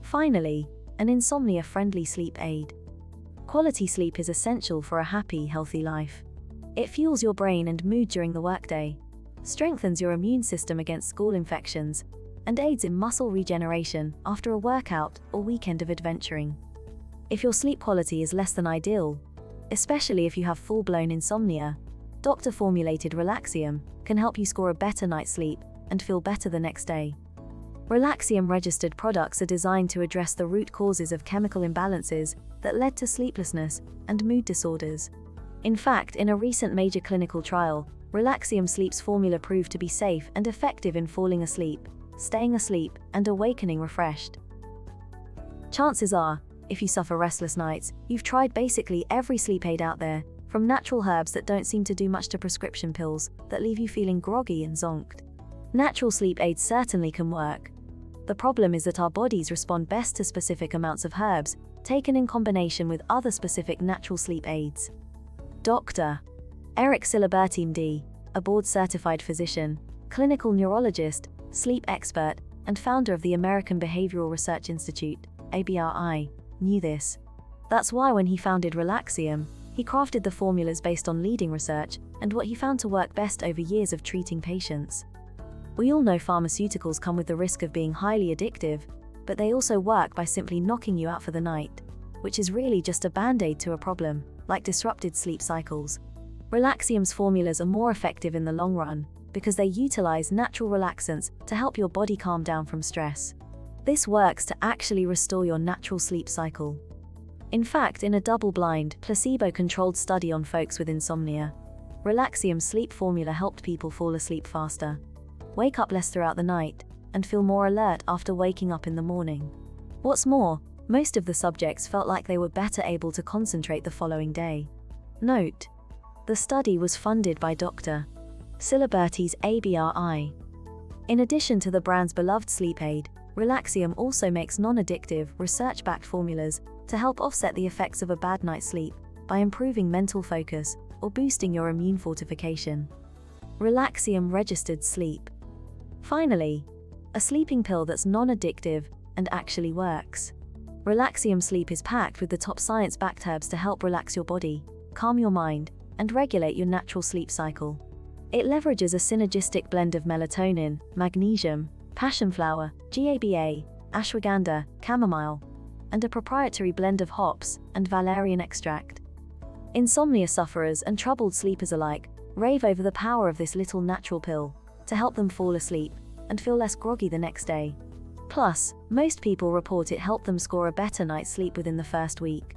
Finally, an insomnia-friendly sleep aid. Quality sleep is essential for a happy, healthy life. It fuels your brain and mood during the workday, strengthens your immune system against school infections, and aids in muscle regeneration after a workout or weekend of adventuring. If your sleep quality is less than ideal, especially if you have full-blown insomnia, doctor-formulated Relaxium can help you score a better night's sleep and feel better the next day. Relaxium-registered products are designed to address the root causes of chemical imbalances that led to sleeplessness and mood disorders. In fact, in a recent major clinical trial, Relaxium Sleep's formula proved to be safe and effective in falling asleep, staying asleep, and awakening refreshed. Chances are, if you suffer restless nights, you've tried basically every sleep aid out there, from natural herbs that don't seem to do much to prescription pills that leave you feeling groggy and zonked. Natural sleep aids certainly can work. The problem is that our bodies respond best to specific amounts of herbs, taken in combination with other specific natural sleep aids. Dr. Eric Ciliberti, MD, a board-certified physician, clinical neurologist, sleep expert, and founder of the American Behavioral Research Institute, ABRI, knew this. That's why when he founded Relaxium, he crafted the formulas based on leading research and what he found to work best over years of treating patients. We all know pharmaceuticals come with the risk of being highly addictive, but they also work by simply knocking you out for the night, which is really just a band-aid to a problem, like disrupted sleep cycles. Relaxium's formulas are more effective in the long run because they utilize natural relaxants to help your body calm down from stress. This works to actually restore your natural sleep cycle. In fact, in a double-blind, placebo-controlled study on folks with insomnia, Relaxium's sleep formula helped people fall asleep faster, wake up less throughout the night, and feel more alert after waking up in the morning. What's more, most of the subjects felt like they were better able to concentrate the following day. Note: the study was funded by Dr. Ciliberti's ABRI. In addition to the brand's beloved sleep aid, Relaxium also makes non-addictive, research-backed formulas to help offset the effects of a bad night's sleep by improving mental focus or boosting your immune fortification. Relaxium registered sleep. Finally, a sleeping pill that's non-addictive and actually works. Relaxium Sleep is packed with the top science-backed herbs to help relax your body, calm your mind, and regulate your natural sleep cycle. It leverages a synergistic blend of melatonin, magnesium, passion flower, GABA, ashwagandha, chamomile, and a proprietary blend of hops and valerian extract. Insomnia sufferers and troubled sleepers alike rave over the power of this little natural pill to help them fall asleep and feel less groggy the next day. Plus, most people report it helped them score a better night's sleep within the first week.